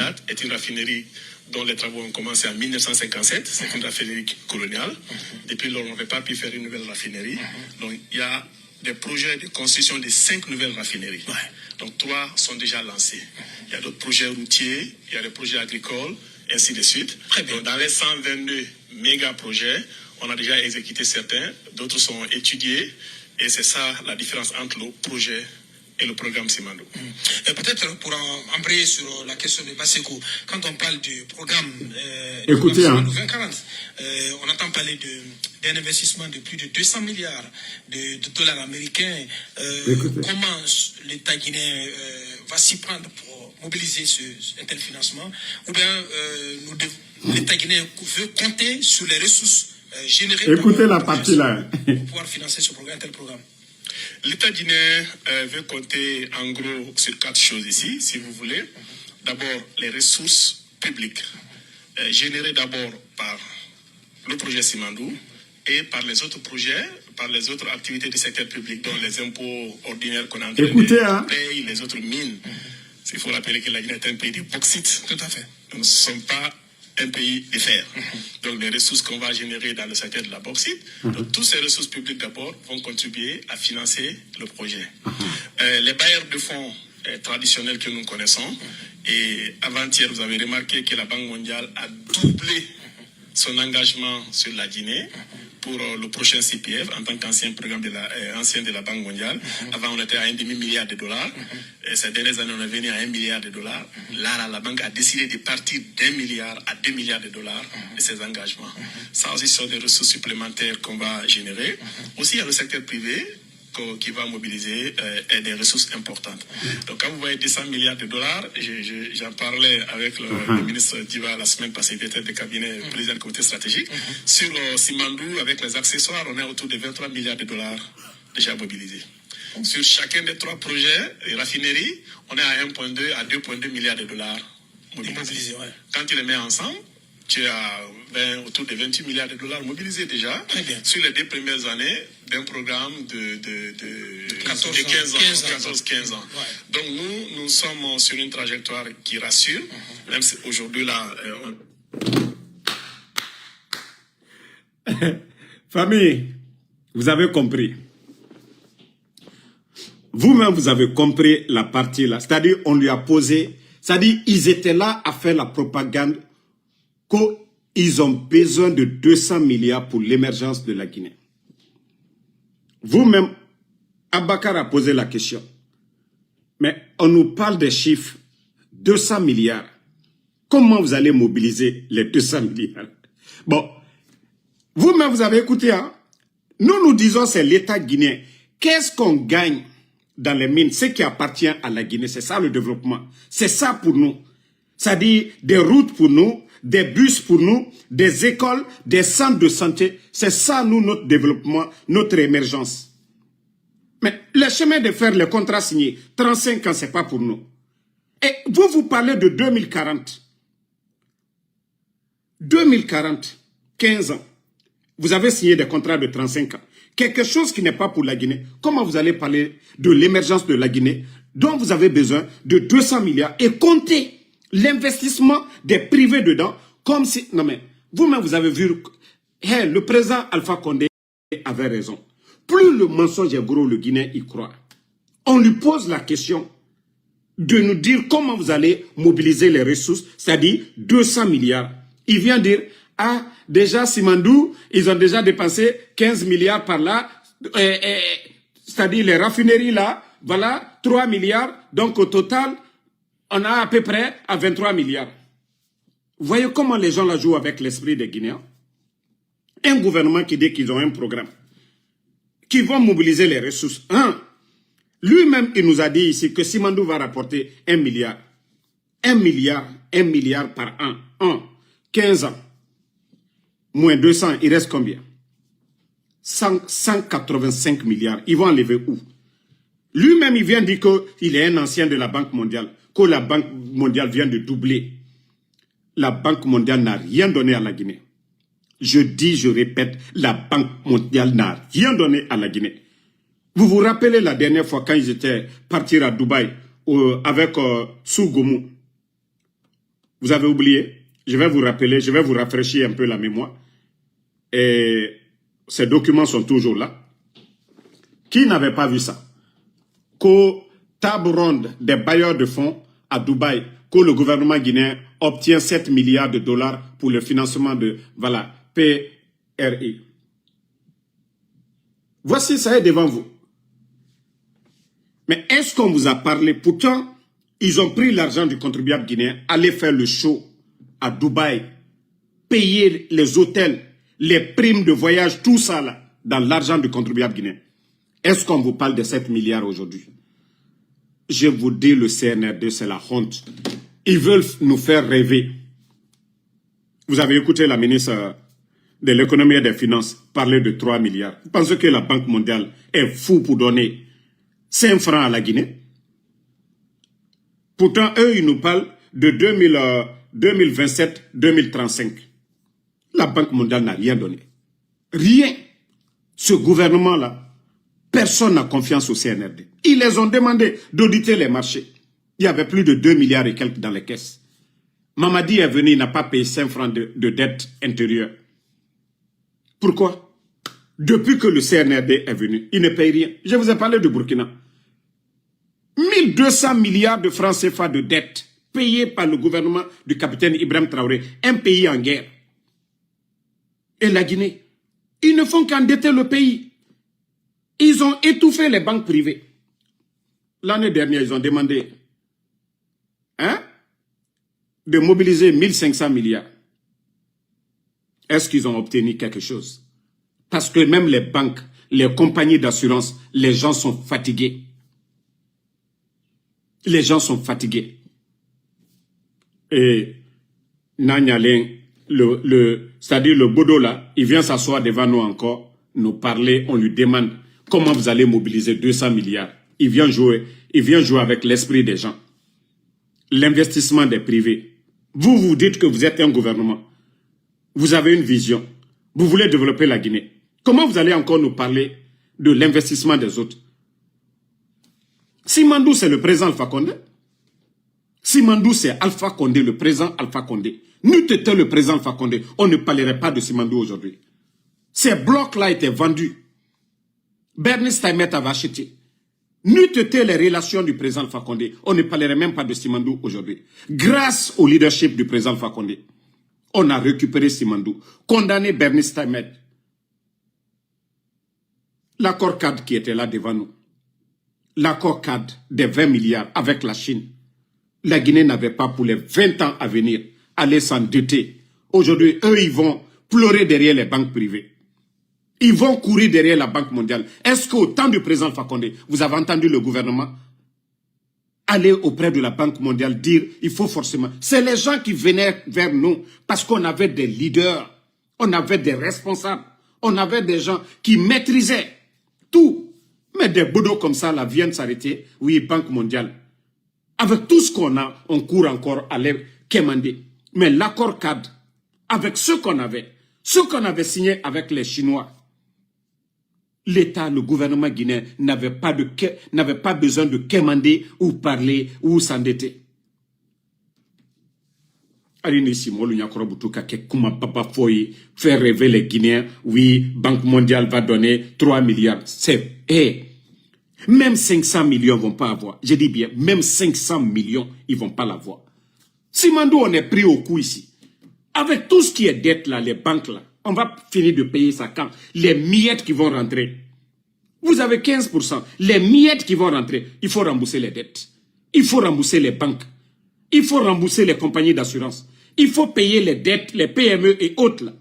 date est une raffinerie dont les travaux ont commencé en 1957. C'est une raffinerie coloniale. Depuis lors, on n'avait pas pu faire une nouvelle raffinerie. Donc, il y a des projets de construction de 5 nouvelles raffineries. Donc, 3 sont déjà lancés. Il y a d'autres projets routiers, il y a des projets agricoles, ainsi de suite. Donc, dans les 122 méga projets, on a déjà exécuté certains, d'autres sont étudiés. Et c'est ça la différence entre le projet et le programme Simandou. Peut-être pour embrayer sur la question de Basekou, quand on parle du programme écoutez, Simandou 2040, on entend parler d'un investissement de plus de 200 milliards de dollars américains. Comment l'État guinéen va s'y prendre pour mobiliser un tel financement? Ou bien l'État guinéen veut compter sur les ressources générées écoutez la partie là pour pouvoir financer un tel programme? L'État guinéen veut compter en gros sur 4 choses ici, si vous voulez. D'abord, les ressources publiques, générées d'abord par le projet Simandou et par les autres projets, par les autres activités du secteur public, dont les impôts ordinaires qu'on a en train de payer, les autres mines. Il faut rappeler que la Guinée est un pays de bauxite. Tout à fait. Nous ne sommes pas un pays de fer. Donc les ressources qu'on va générer dans le secteur de la bauxite, donc toutes ces ressources publiques d'abord vont contribuer à financer le projet. Les bailleurs de fonds traditionnels que nous connaissons, et avant-hier vous avez remarqué que la Banque mondiale a doublé son engagement sur la Guinée pour le prochain CPF en tant qu'ancien programme ancien de la Banque mondiale. Avant, on était à 1,5 milliard de dollars. Et ces dernières années, on est venu à 1 milliard de dollars. Là, la banque a décidé de partir d'1 milliard à 2 milliards de dollars de ses engagements. Ça aussi, sont des ressources supplémentaires qu'on va générer. Aussi, il y a le secteur privé qui va mobiliser des ressources importantes. Donc quand vous voyez 200 milliards de dollars, j'en parlais avec le ministre Diva la semaine passée, il était de cabinet président du comité stratégique. Sur Simandou, avec les accessoires, on est autour de 23 milliards de dollars déjà mobilisés. Sur chacun des 3 projets, les raffineries, on est à 1,2 à 2,2 milliards de dollars mobilisés. Quand tu les mets ensemble, tu as autour de 28 milliards de dollars mobilisés déjà sur les 2 premières années d'un programme de 14-15 ans. Donc nous sommes sur une trajectoire qui rassure, même si aujourd'hui là... Famille, vous avez compris. Vous-même, vous avez compris la partie là. C'est-à-dire, on lui a posé... C'est-à-dire, ils étaient là à faire la propagande qu'ils ont besoin de 200 milliards pour l'émergence de la Guinée. Vous-même, Abakar a posé la question. Mais on nous parle des chiffres. 200 milliards. Comment vous allez mobiliser les 200 milliards? Bon, vous-même, vous avez écouté, hein? Nous disons c'est l'État guinéen. Qu'est-ce qu'on gagne dans les mines? Ce qui appartient à la Guinée, c'est ça le développement. C'est ça pour nous. C'est-à-dire des routes pour nous, des bus pour nous, des écoles, des centres de santé. C'est ça, nous, notre développement, notre émergence. Mais le chemin de fer, les contrats signés, 35 ans, c'est pas pour nous. Et vous parlez de 2040. 2040, 15 ans. Vous avez signé des contrats de 35 ans. Quelque chose qui n'est pas pour la Guinée. Comment vous allez parler de l'émergence de la Guinée, dont vous avez besoin de 200 milliards et compter l'investissement des privés dedans, comme si... Non mais, vous-même, vous avez vu... le président Alpha Condé avait raison. Plus le mensonge est gros, le Guinéen y croit. On lui pose la question de nous dire comment vous allez mobiliser les ressources, c'est-à-dire 200 milliards. Il vient dire, ah, déjà Simandou, ils ont déjà dépensé 15 milliards par là, c'est-à-dire les raffineries là, voilà, 3 milliards, donc au total... on a à peu près à 23 milliards. Vous voyez comment les gens la jouent avec l'esprit des Guinéens? Un gouvernement qui dit qu'ils ont un programme, qui vont mobiliser les ressources. Lui-même, il nous a dit ici que Simandou va rapporter 1 milliard. 1 milliard par an. 15 ans. Moins 200, il reste combien? 185 milliards. Ils vont enlever où? Lui-même, il vient dire qu'il est un ancien de la Banque mondiale. Que la Banque mondiale vient de doubler. La Banque mondiale n'a rien donné à la Guinée. Je dis, je répète, la Banque mondiale n'a rien donné à la Guinée. Vous vous rappelez la dernière fois quand ils étaient partis à Dubaï avec Sougoumou. Vous avez oublié? Je vais vous rappeler, je vais vous rafraîchir un peu la mémoire. Et ces documents sont toujours là. Qui n'avait pas vu ça? Qu'au table ronde des bailleurs de fonds à Dubaï, que le gouvernement guinéen obtient 7 milliards de dollars pour le financement de, voilà, PRI. Voici, ça est devant vous. Mais est-ce qu'on vous a parlé? Pourtant, ils ont pris l'argent du contribuable guinéen, aller faire le show à Dubaï, payer les hôtels, les primes de voyage, tout ça là, dans l'argent du contribuable guinéen. Est-ce qu'on vous parle de 7 milliards aujourd'hui? Je vous dis, le CNRD, c'est la honte. Ils veulent nous faire rêver. Vous avez écouté la ministre de l'économie et des finances parler de 3 milliards. Vous pensez que la Banque mondiale est fou pour donner 5 francs à la Guinée? Pourtant, eux, ils nous parlent de 2027-2035. La Banque mondiale n'a rien donné. Rien. Ce gouvernement-là, personne n'a confiance au CNRD. Ils les ont demandé d'auditer les marchés. Il y avait plus de 2 milliards et quelques dans les caisses. Mamadi est venu, il n'a pas payé 5 francs de dette intérieure. Pourquoi? Depuis que le CNRD est venu, il ne paye rien. Je vous ai parlé de Burkina. 1200 milliards de francs CFA de dette payés par le gouvernement du capitaine Ibrahim Traoré, un pays en guerre. Et la Guinée, ils ne font qu'endetter le pays. Ils ont étouffé les banques privées. L'année dernière, ils ont demandé de mobiliser 1500 milliards. Est-ce qu'ils ont obtenu quelque chose? Parce que même les banques, les compagnies d'assurance, les gens sont fatigués. Les gens sont fatigués. Et Nanyalen, c'est-à-dire le Bodo là, il vient s'asseoir devant nous encore, nous parler, on lui demande comment vous allez mobiliser 200 milliards. Il vient jouer avec l'esprit des gens. L'investissement des privés. Vous vous dites que vous êtes un gouvernement. Vous avez une vision. Vous voulez développer la Guinée. Comment vous allez encore nous parler de l'investissement des autres? Simandou, c'est le président Alpha Condé. Simandou, c'est Alpha Condé, le président Alpha Condé. N'eût été le président Alpha Condé, on ne parlerait pas de Simandou aujourd'hui. Ces blocs-là étaient vendus. Bernice Taïmet avait acheté. N'eût été les relations du président Alpha Condé, on ne parlerait même pas de Simandou aujourd'hui. Grâce au leadership du président Alpha Condé, on a récupéré Simandou, condamné Bernice Taïmet. L'accord cadre qui était là devant nous, l'accord cadre des 20 milliards avec la Chine, la Guinée n'avait pas pour les 20 ans à venir aller s'endetter. Aujourd'hui, eux, ils vont pleurer derrière les banques privées. Ils vont courir derrière la Banque mondiale. Est-ce qu'au temps du président Alpha Condé, vous avez entendu le gouvernement aller auprès de la Banque mondiale dire il faut forcément... C'est les gens qui venaient vers nous parce qu'on avait des leaders, on avait des responsables, on avait des gens qui maîtrisaient tout. Mais des boudots comme ça là viennent s'arrêter. Oui, Banque mondiale. Avec tout ce qu'on a, on court encore à les quémander. Mais l'accord cadre, avec ce qu'on avait signé avec les Chinois, l'État, le gouvernement guinéen n'avait pas besoin de quémander ou parler ou s'endetter. Faire rêver les Guinéens, oui, Banque mondiale va donner 3 milliards. C'est... Même 500 millions ne vont pas avoir. Je dis bien, même 500 millions, ils ne vont pas l'avoir. Simandou, on est pris au coup ici. Avec tout ce qui est dette là, les banques là, on va finir de payer ça quand? Les miettes qui vont rentrer. Vous avez 15%. Les miettes qui vont rentrer, il faut rembourser les dettes. Il faut rembourser les banques. Il faut rembourser les compagnies d'assurance. Il faut payer les dettes, les PME et autres là.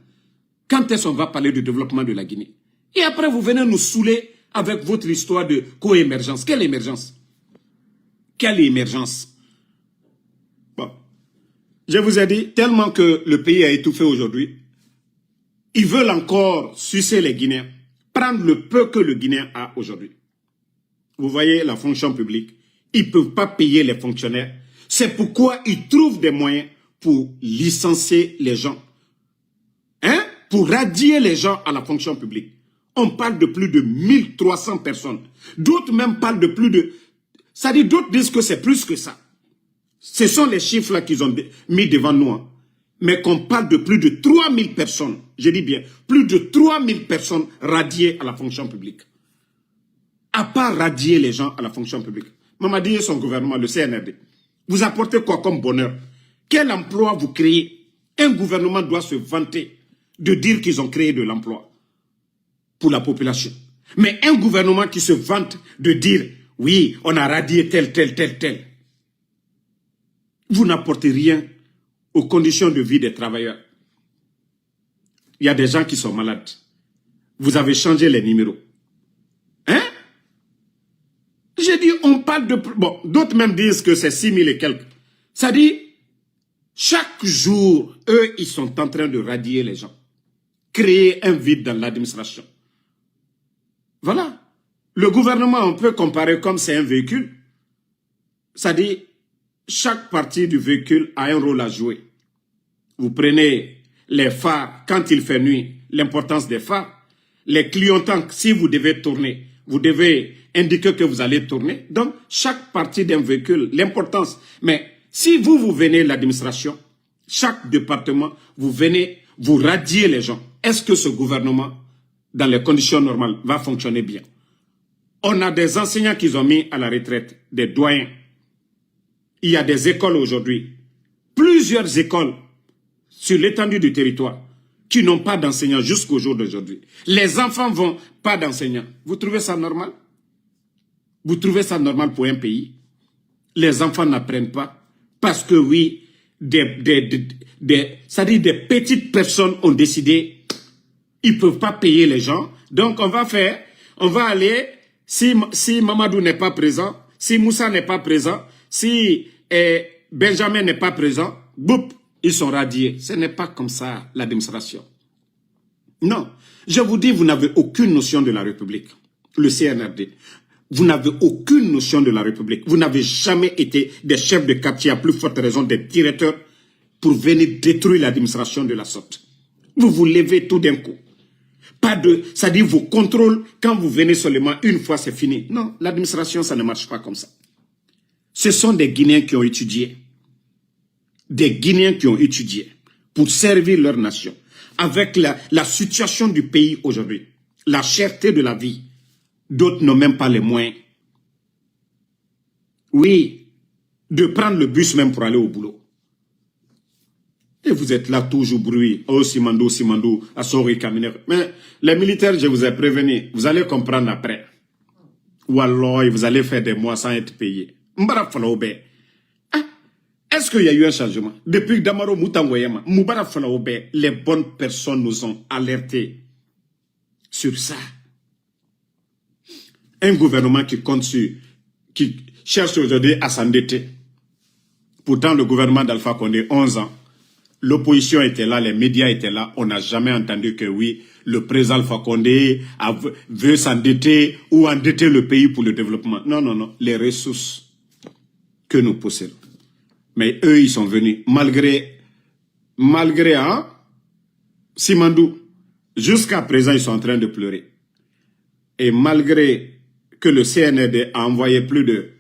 Quand est-ce qu'on va parler du développement de la Guinée? Et après, vous venez nous saouler avec votre histoire de co-émergence. Quelle émergence? Quelle émergence? Bon. Je vous ai dit, tellement que le pays a étouffé aujourd'hui, ils veulent encore sucer les Guinéens, prendre le peu que le Guinéen a aujourd'hui. Vous voyez la fonction publique, ils ne peuvent pas payer les fonctionnaires. C'est pourquoi ils trouvent des moyens pour licencier les gens. Pour radier les gens à la fonction publique. On parle de plus de 1300 personnes. D'autres même parlent de plus de... C'est-à-dire d'autres disent que c'est plus que ça. Ce sont les chiffres là qu'ils ont mis devant nous. Hein. Mais qu'on parle de plus de 3000 personnes, je dis bien, plus de 3000 personnes radiées à la fonction publique. À part radier les gens à la fonction publique. Mamadi et son gouvernement, le CNRD, vous apportez quoi comme bonheur? Quel emploi vous créez? Un gouvernement doit se vanter de dire qu'ils ont créé de l'emploi pour la population. Mais un gouvernement qui se vante de dire, oui, on a radié tel. Vous n'apportez rien aux conditions de vie des travailleurs. Il y a des gens qui sont malades. Vous avez changé les numéros. Hein? J'ai dit, on parle de... Bon, d'autres même disent que c'est 6 000 et quelques. Ça dit, chaque jour, eux, ils sont en train de radier les gens. Créer un vide dans l'administration. Voilà. Le gouvernement, on peut comparer comme c'est un véhicule. Ça dit, chaque partie du véhicule a un rôle à jouer. Vous prenez les phares quand il fait nuit, l'importance des phares. Les clignotants, si vous devez tourner, vous devez indiquer que vous allez tourner. Donc, chaque partie d'un véhicule, l'importance. Mais si vous venez l'administration, chaque département, vous venez, vous radiez les gens. Est-ce que ce gouvernement, dans les conditions normales, va fonctionner bien? On a des enseignants qu'ils ont mis à la retraite, des doyens. Il y a des écoles aujourd'hui, plusieurs écoles sur l'étendue du territoire qui n'ont pas d'enseignants jusqu'au jour d'aujourd'hui. Les enfants vont pas d'enseignants. Vous trouvez ça normal? Vous trouvez ça normal pour un pays? Les enfants n'apprennent pas parce que oui, c'est-à-dire des petites personnes ont décidé, ils ne peuvent pas payer les gens. Donc on va aller, si Mamadou n'est pas présent, si Moussa n'est pas présent, si Benjamin n'est pas présent, boum, ils sont radiés. Ce n'est pas comme ça l'administration. Non. Je vous dis, vous n'avez aucune notion de la République. Le CNRD. Vous n'avez aucune notion de la République. Vous n'avez jamais été des chefs de quartier, à plus forte raison des directeurs, pour venir détruire l'administration de la sorte. Vous vous levez tout d'un coup. Pas de, c'est-à-dire vos contrôles, quand vous venez seulement une fois, c'est fini. Non, l'administration, ça ne marche pas comme ça. Ce sont des Guinéens qui ont étudié. Des Guinéens qui ont étudié pour servir leur nation. Avec la situation du pays aujourd'hui, la cherté de la vie, d'autres n'ont même pas les moyens. Oui, de prendre le bus même pour aller au boulot. Et vous êtes là toujours bruit. Oh, Simandou, Assori, Kaminer. Mais les militaires, je vous ai prévenu, vous allez comprendre après. Ou alors, vous allez faire des mois sans être payé. Est-ce qu'il y a eu un changement? Depuis Damaro Moutangoyama, Moubarak Falaoube, les bonnes personnes nous ont alertés sur ça. Un gouvernement qui compte sur, qui cherche aujourd'hui à s'endetter. Pourtant, le gouvernement d'Alpha Condé, 11 ans, l'opposition était là, les médias étaient là, on n'a jamais entendu que oui, le président Alpha Condé veut s'endetter ou endetter le pays pour le développement. Non, non, non, les ressources que nous possédons. Mais eux, ils sont venus, malgré hein, Simandou, jusqu'à présent, ils sont en train de pleurer. Et malgré que le CNRD a envoyé plus de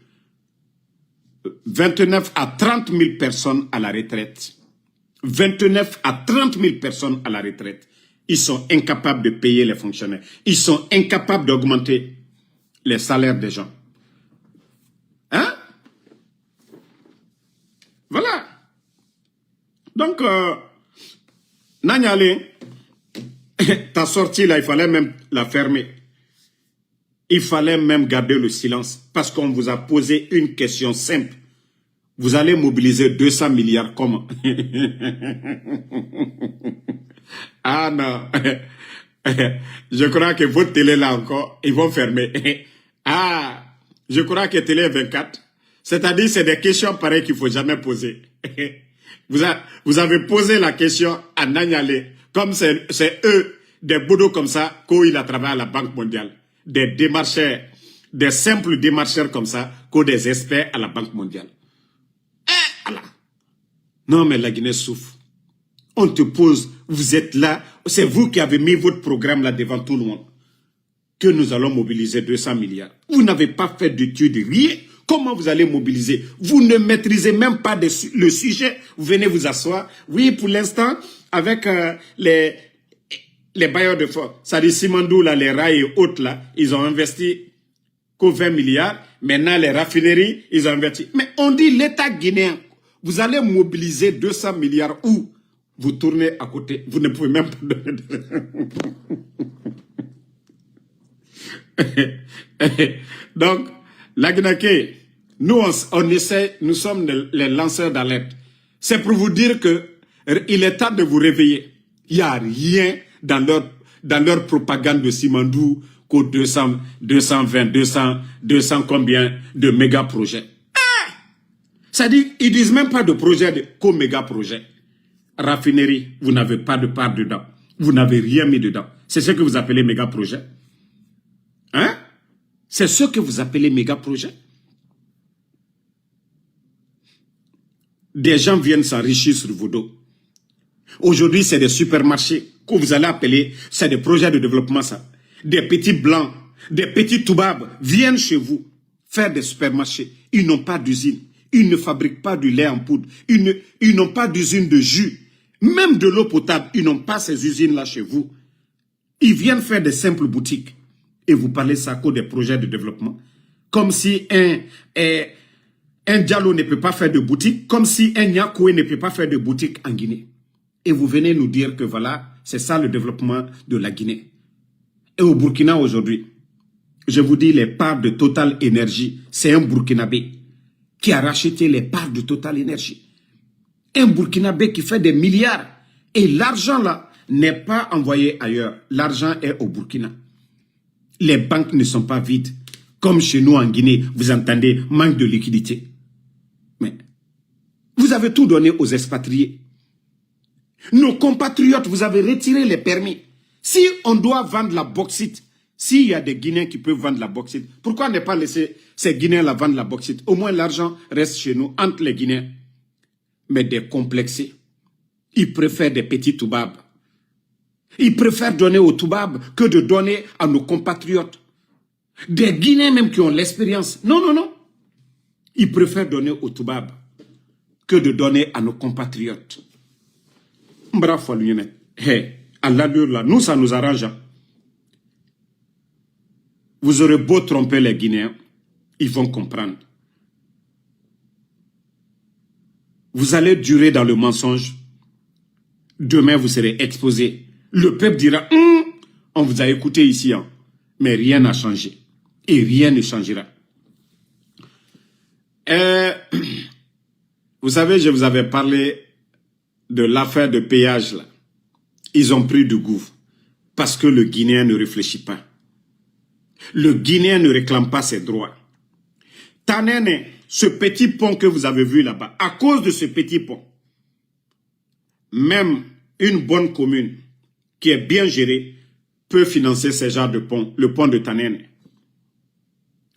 29 à 30 000 personnes à la retraite, 29 à 30 000 personnes à la retraite, ils sont incapables de payer les fonctionnaires. Ils sont incapables d'augmenter les salaires des gens. Hein? Voilà. Donc, Nanyale, ta sortie là, il fallait même la fermer. Il fallait même garder le silence parce qu'on vous a posé une question simple. Vous allez mobiliser 200 milliards comment? Ah non. Je crois que votre télé là encore, ils vont fermer. Ah, je crois que télé 24. C'est-à-dire, c'est des questions pareilles qu'il ne faut jamais poser. Vous avez posé la question à Nanyale, comme c'est eux, des boudots comme ça, qu'il a travaillé à la Banque mondiale. Des démarcheurs, des simples démarcheurs comme ça, que des experts à la Banque mondiale. Allah. Non, mais la Guinée souffre. On te pose, vous êtes là, c'est vous qui avez mis votre programme là devant tout le monde, que nous allons mobiliser 200 milliards. Vous n'avez pas fait d'études, rien. Comment vous allez mobiliser? Vous ne maîtrisez même pas le sujet. Vous venez vous asseoir. Oui, pour l'instant, avec les bailleurs de fonds, ça dit Simandou, là, les rails et autres, là, ils ont investi que 20 milliards. Maintenant, les raffineries, ils ont investi. Mais on dit l'État guinéen, vous allez mobiliser 200 milliards où vous tournez à côté. Vous ne pouvez même pas donner Donc, la Guinée, nous, on essaie, nous sommes les lanceurs d'alerte. C'est pour vous dire que il est temps de vous réveiller. Il n'y a rien dans leur propagande de Simandou qu'aux 220, 200 combien de méga projets. Ça dit, ils disent même pas de projet qu'aux méga projets. Raffinerie, vous n'avez pas de part dedans. Vous n'avez rien mis dedans. C'est ce que vous appelez méga projet. Hein? C'est ce que vous appelez méga projet. Des gens viennent s'enrichir sur vos dos. Aujourd'hui, c'est des supermarchés que vous allez appeler, c'est des projets de développement, ça. Des petits blancs, des petits toubabs viennent chez vous faire des supermarchés. Ils n'ont pas d'usine. Ils ne fabriquent pas du lait en poudre. Ils n'ont pas d'usine de jus. Même de l'eau potable, ils n'ont pas ces usines-là chez vous. Ils viennent faire des simples boutiques. Et vous parlez ça que des projets de développement. Comme si un Diallo ne peut pas faire de boutique, comme si un Nyakoué ne peut pas faire de boutique en Guinée. Et vous venez nous dire que voilà, c'est ça le développement de la Guinée. Et au Burkina aujourd'hui, je vous dis les parts de Total Énergie, c'est un Burkinabé qui a racheté les parts de Total Énergie. Un Burkinabé qui fait des milliards. Et l'argent là n'est pas envoyé ailleurs. L'argent est au Burkina. Les banques ne sont pas vides. Comme chez nous en Guinée, vous entendez, manque de liquidité. Mais vous avez tout donné aux expatriés. Nos compatriotes, vous avez retiré les permis. Si on doit vendre la bauxite, s'il y a des Guinéens qui peuvent vendre la bauxite, pourquoi ne pas laisser ces Guinéens vendre la bauxite? Au moins l'argent reste chez nous, entre les Guinéens. Mais des complexés, ils préfèrent des petits toubabs. Ils préfèrent donner aux toubabs que de donner à nos compatriotes. Des Guinéens même qui ont l'expérience. Non, non, non. Ils préfèrent donner aux toubabs que de donner à nos compatriotes. Bravo, l'Union. Hey, à l'allure là, nous, ça nous arrange. Vous aurez beau tromper les Guinéens, ils vont comprendre. Vous allez durer dans le mensonge. Demain, vous serez exposé. Le peuple dira, on vous a écouté ici, hein. Mais rien n'a changé. Et rien ne changera. Vous savez, je vous avais parlé de l'affaire de péage, là. Ils ont pris du goût. Parce que le Guinéen ne réfléchit pas. Le Guinéen ne réclame pas ses droits. Tanene, ce petit pont que vous avez vu là-bas, à cause de ce petit pont, même une bonne commune qui est bien gérée peut financer ce genre de pont, le pont de Tanene.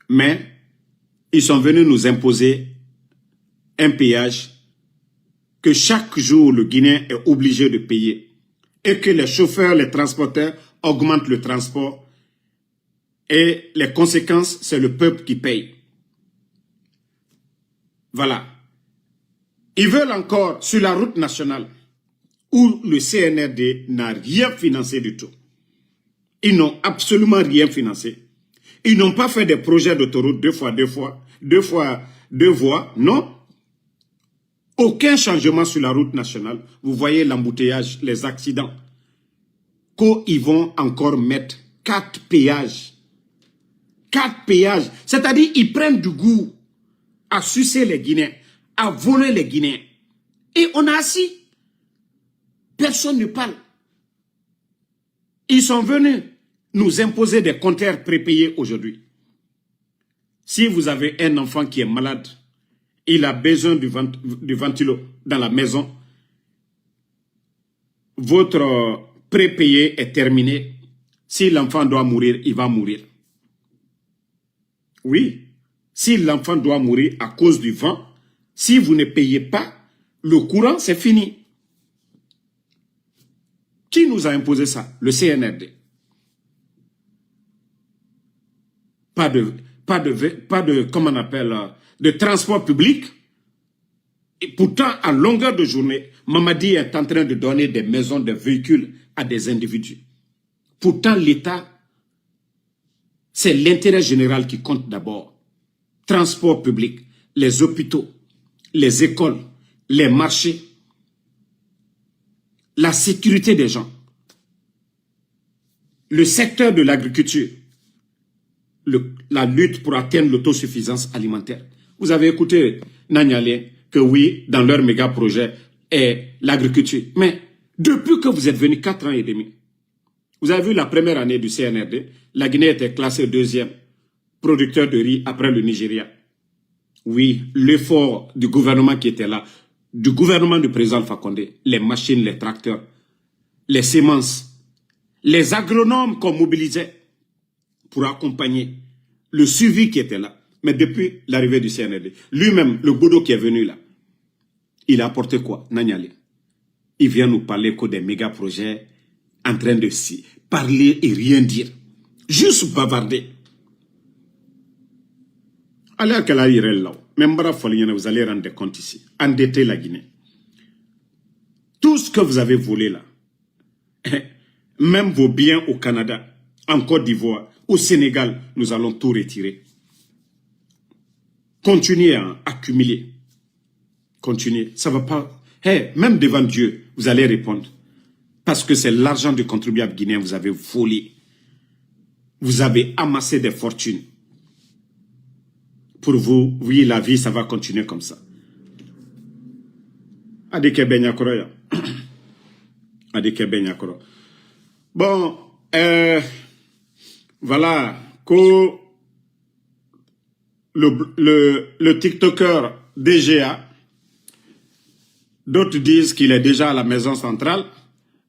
Mais ils sont venus nous imposer un péage que chaque jour le Guinéen est obligé de payer et que les chauffeurs, les transporteurs augmentent le transport et les conséquences, c'est le peuple qui paye. Voilà. Ils veulent encore, sur la route nationale, où le CNRD n'a rien financé du tout. Ils n'ont absolument rien financé. Ils n'ont pas fait des projets d'autoroute deux voies, non. Aucun changement sur la route nationale. Vous voyez l'embouteillage, les accidents. Qu'ils vont encore mettre 4 péages. 4 péages. C'est-à-dire, ils prennent du goût à sucer les Guinéens, à voler les Guinéens. Et on a assis. Personne ne parle. Ils sont venus nous imposer des compteurs prépayés aujourd'hui. Si vous avez un enfant qui est malade, il a besoin du ventilo dans la maison, votre prépayé est terminé. Si l'enfant doit mourir, il va mourir. Oui, si l'enfant doit mourir à cause du vent, si vous ne payez pas, le courant, c'est fini. Qui nous a imposé ça? Le CNRD. Pas comment on appelle, de transport public. Et pourtant, à longueur de journée, Mamadi est en train de donner des maisons, des véhicules à des individus. Pourtant, l'État, c'est l'intérêt général qui compte d'abord. Transport public, les hôpitaux, les écoles, les marchés, la sécurité des gens, le secteur de l'agriculture, la lutte pour atteindre l'autosuffisance alimentaire. Vous avez écouté Nanyale que oui, dans leur méga projet est l'agriculture. Mais depuis que vous êtes venu 4 ans et demi, vous avez vu la première année du CNRD, la Guinée était classée 2e producteur de riz après le Nigeria. Oui, l'effort du gouvernement qui était là, du gouvernement du président Alpha Condé, les machines, les tracteurs, les semences, les agronomes qu'on mobilisait pour accompagner le suivi qui était là. Mais depuis l'arrivée du CNRD, lui-même, le Bodo qui est venu là, il a apporté quoi? Nanyale. Il vient nous parler que des méga projets en train de parler et rien dire. Juste bavarder. Allez à Kalaïrel là. Même vous allez rendre compte ici. Endetter la Guinée. Tout ce que vous avez volé là, même vos biens au Canada, en Côte d'Ivoire, au Sénégal, nous allons tout retirer. Continuez à accumuler. Continuez. Ça ne va pas. Même devant Dieu, vous allez répondre. Parce que c'est l'argent du contribuable guinéen que vous avez volé. Vous avez amassé des fortunes. Pour vous, oui, la vie, ça va continuer comme ça. Adeke Benyakoro ya. Adeke Benyakoro. Bon, voilà, que le TikToker DGA, d'autres disent qu'il est déjà à la maison centrale,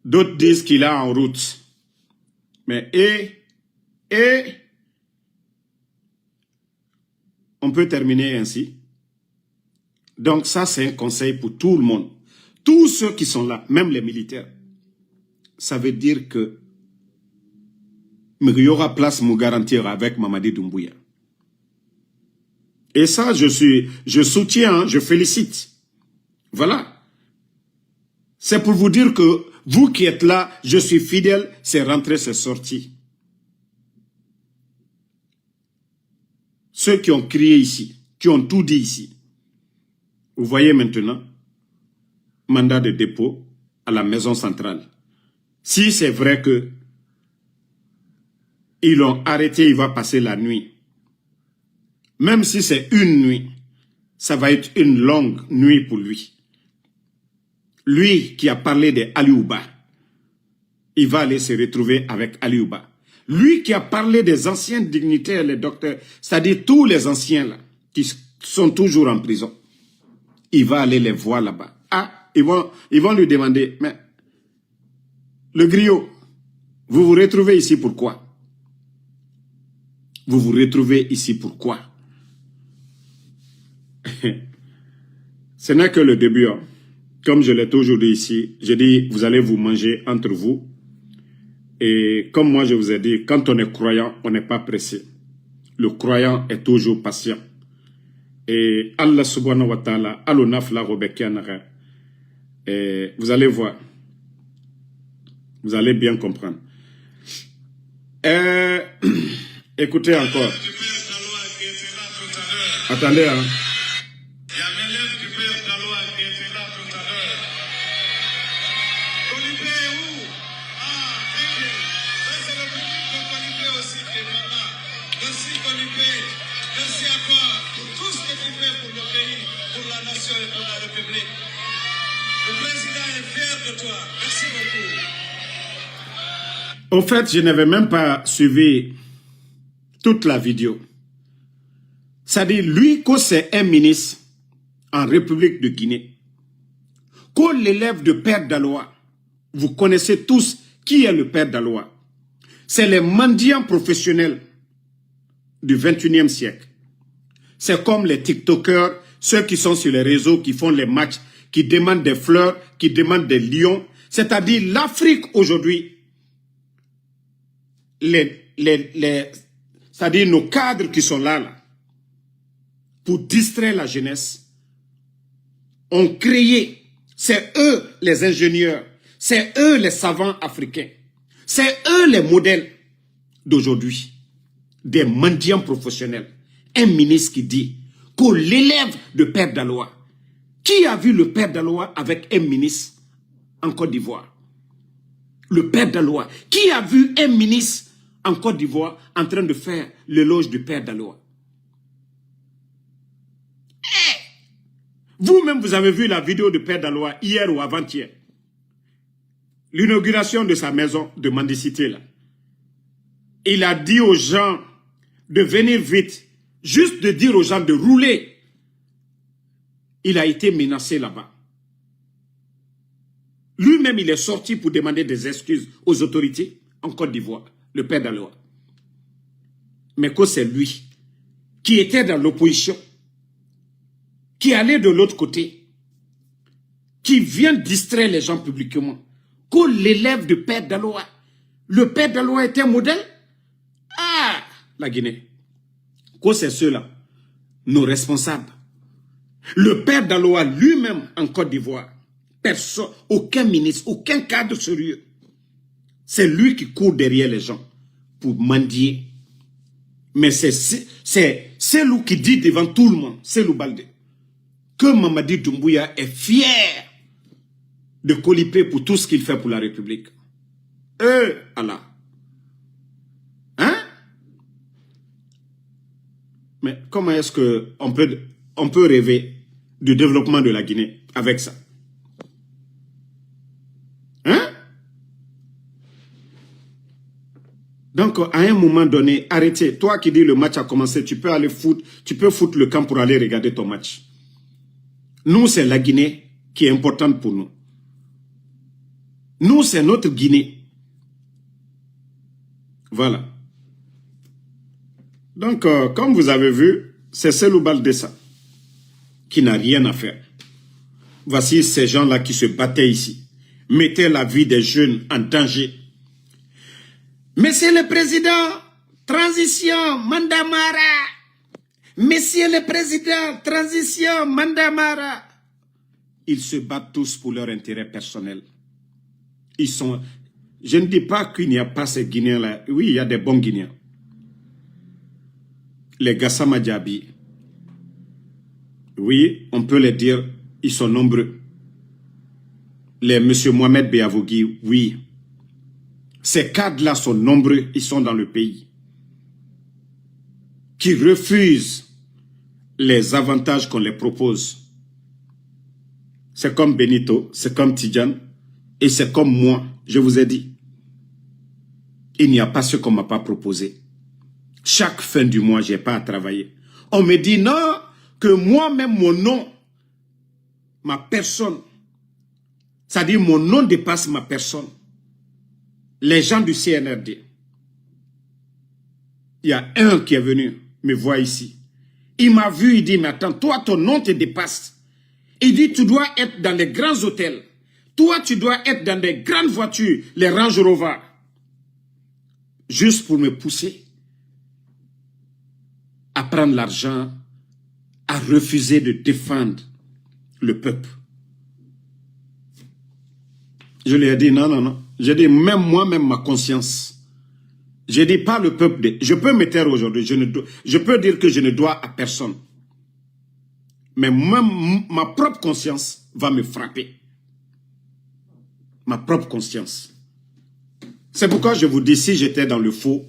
d'autres disent qu'il est en route. Mais on peut terminer ainsi. Donc ça, c'est un conseil pour tout le monde. Tous ceux qui sont là, même les militaires. Ça veut dire que il y aura place me garantir avec Mamadi Doumbouya. Et ça, je soutiens, je félicite. Voilà. C'est pour vous dire que vous qui êtes là, je suis fidèle, c'est rentré, c'est sorti. Ceux qui ont crié ici, qui ont tout dit ici. Vous voyez maintenant, mandat de dépôt à la maison centrale. Si c'est vrai que ils l'ont arrêté, il va passer la nuit. Même si c'est une nuit, ça va être une longue nuit pour lui. Lui qui a parlé de Aliouba, il va aller se retrouver avec Aliouba. Lui qui a parlé des anciens dignitaires, les docteurs, c'est-à-dire tous les anciens là, qui sont toujours en prison, il va aller les voir là-bas. Ah, ils vont lui demander, mais le griot, vous vous retrouvez ici pourquoi? Vous vous retrouvez ici pourquoi? Ce n'est que le début. Hein. Comme je l'ai toujours dit ici, j'ai dit, vous allez vous manger entre vous. Et comme moi je vous ai dit, quand on est croyant, on n'est pas pressé. Le croyant est toujours patient. Et Allah subhanahu wa ta'ala, vous allez voir. Vous allez bien comprendre. Écoutez encore. Attendez, hein. Il y a l'élève du père Kaloa qui était là tout à l'heure. Colibé est où? Ah, très bien. Ça, c'est le public de Colibé aussi qui est là. Merci Colibé. Merci à toi pour tout ce que tu fais pour le pays, pour la nation et pour la République. Le président est fier de toi. Merci beaucoup. Au fait, je n'avais même pas suivi toute la vidéo. C'est-à-dire, lui, que c'est un ministre en République de Guinée, que l'élève de Père Daloa, vous connaissez tous qui est le Père Daloa. C'est les mendiants professionnels du 21e siècle. C'est comme les TikTokers, ceux qui sont sur les réseaux, qui font les matchs, qui demandent des fleurs, qui demandent des lions. C'est-à-dire, l'Afrique aujourd'hui, c'est-à-dire c'est-à-dire nos cadres qui sont là, pour distraire la jeunesse, ont créé, c'est eux les ingénieurs, c'est eux les savants africains, c'est eux les modèles d'aujourd'hui, des mendiants professionnels. Un ministre qui dit qu'on l'élève de Père Daloa. Qui a vu le Père Daloa avec un ministre en Côte d'Ivoire? Le Père Daloa. Qui a vu un ministre en Côte d'Ivoire en train de faire l'éloge du Père Daloa? Vous-même, vous avez vu la vidéo de Père Daloa hier ou avant-hier. L'inauguration de sa maison de mendicité là. Il a dit aux gens de venir vite. Juste de dire aux gens de rouler. Il a été menacé là-bas. Lui-même, il est sorti pour demander des excuses aux autorités en Côte d'Ivoire, le Père Daloa. Mais que c'est lui qui était dans l'opposition, qui allait de l'autre côté, qui vient distraire les gens publiquement, qu'on l'élève de Père Daloa. Le Père Daloa était un modèle? Ah, la Guinée. Que c'est ceux-là, nos responsables. Le Père Daloa lui-même en Côte d'Ivoire, personne, aucun ministre, aucun cadre sérieux. C'est lui qui court derrière les gens pour mendier. Mais c'est lui qui dit devant tout le monde, c'est Loubalde, que Mamadi Doumbouya est fier de Colipé pour tout ce qu'il fait pour la République. Allah. Hein? Mais comment est-ce qu'on peut rêver du développement de la Guinée avec ça? Hein? Donc, à un moment donné, arrêtez. Toi qui dis le match a commencé, tu peux aller foutre le camp pour aller regarder ton match. Nous, c'est la Guinée qui est importante pour nous. Nous, c'est notre Guinée. Voilà. Donc, comme vous avez vu, c'est Cellou Baldessa qui n'a rien à faire. Voici ces gens-là qui se battaient ici, mettaient la vie des jeunes en danger. Monsieur le Président, transition, Mandamara. Monsieur le Président, transition, Mandamara. Ils se battent tous pour leur intérêt personnel. Ils sont... Je ne dis pas qu'il n'y a pas ces Guinéens-là. Oui, il y a des bons Guinéens. Les Gassama Diaby, oui, on peut les dire, ils sont nombreux. Les M. Mohamed Beavogui, oui. Ces cadres-là sont nombreux, ils sont dans le pays. Qui refusent les avantages qu'on les propose. C'est comme Benito, c'est comme Tidjane, et c'est comme moi, je vous ai dit. Il n'y a pas ce qu'on ne m'a pas proposé. Chaque fin du mois, je n'ai pas à travailler. On me dit non, que moi-même, mon nom, ma personne, c'est-à-dire mon nom dépasse ma personne. Les gens du CNRD. Il y a un qui est venu me voir ici. Il m'a vu, il dit, mais attends, toi, ton nom te dépasse. Il dit, tu dois être dans les grands hôtels. Toi, tu dois être dans des grandes voitures, les Range Rover. Juste pour me pousser à prendre l'argent, à refuser de défendre le peuple. Je lui ai dit, non, non, non. J'ai dit, même moi-même, ma conscience. J'ai dit, pas le peuple. Je peux me taire aujourd'hui. Je peux dire que je ne dois à personne. Mais même ma propre conscience va me frapper. Ma propre conscience. C'est pourquoi je vous dis, si j'étais dans le faux,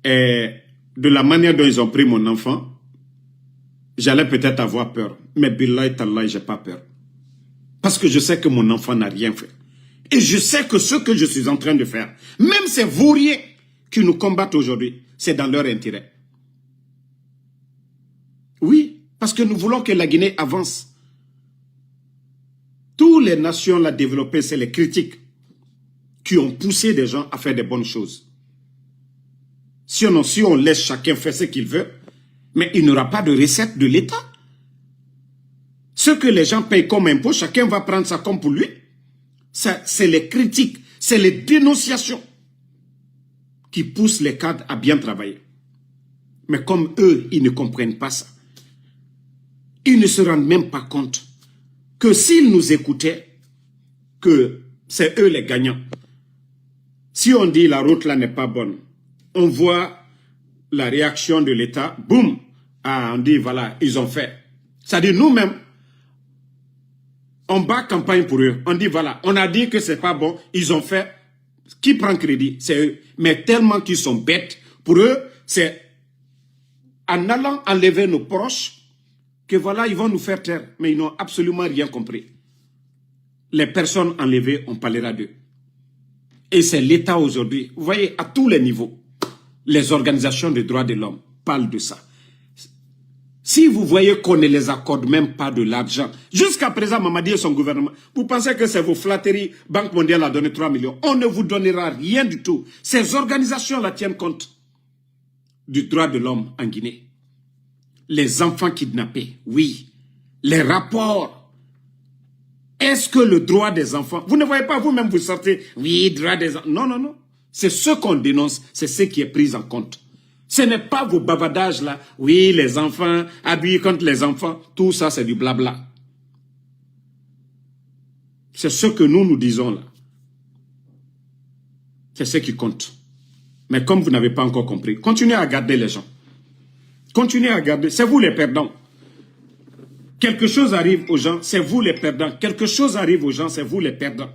et de la manière dont ils ont pris mon enfant, j'allais peut-être avoir peur. Mais billahi tallahi, j'ai pas peur. Parce que je sais que mon enfant n'a rien fait. Et je sais que ce que je suis en train de faire, même ces vauriers qui nous combattent aujourd'hui, c'est dans leur intérêt. Oui, parce que nous voulons que la Guinée avance. Toutes les nations l'ont développée, c'est les critiques qui ont poussé des gens à faire des bonnes choses. Si on laisse chacun faire ce qu'il veut, mais il n'y aura pas de recette de l'État. Ce que les gens payent comme impôt, chacun va prendre ça comme pour lui. C'est les critiques, c'est les dénonciations qui pousse les cadres à bien travailler. Mais comme eux, ils ne comprennent pas ça. Ils ne se rendent même pas compte que s'ils nous écoutaient, que c'est eux les gagnants. Si on dit la route là n'est pas bonne, on voit la réaction de l'État, boum, on dit voilà, ils ont fait. C'est-à-dire nous-mêmes, on bat campagne pour eux. On dit voilà, on a dit que c'est pas bon, ils ont fait. Qui prend crédit? C'est eux. Mais tellement qu'ils sont bêtes, pour eux, c'est en allant enlever nos proches que voilà, ils vont nous faire taire. Mais ils n'ont absolument rien compris. Les personnes enlevées, on parlera d'eux. Et c'est l'État aujourd'hui. Vous voyez, à tous les niveaux, les organisations des droits de l'homme parlent de ça. Si vous voyez qu'on ne les accorde même pas de l'argent, jusqu'à présent, Mamadi et son gouvernement, vous pensez que c'est vos flatteries, Banque mondiale a donné 3 millions. On ne vous donnera rien du tout. Ces organisations-là tiennent compte du droit de l'homme en Guinée. Les enfants kidnappés, oui. Les rapports. Est-ce que le droit des enfants... Vous ne voyez pas, vous-même, vous sortez, oui, droit des enfants. Non, non, non. C'est ce qu'on dénonce, c'est ce qui est pris en compte. Ce n'est pas vos bavardages là. Oui, les enfants, habillés contre les enfants. Tout ça, c'est du blabla. C'est ce que nous disons là. C'est ce qui compte. Mais comme vous n'avez pas encore compris, continuez à garder les gens. Continuez à garder. C'est vous les perdants. Quelque chose arrive aux gens, c'est vous les perdants. Quelque chose arrive aux gens, c'est vous les perdants.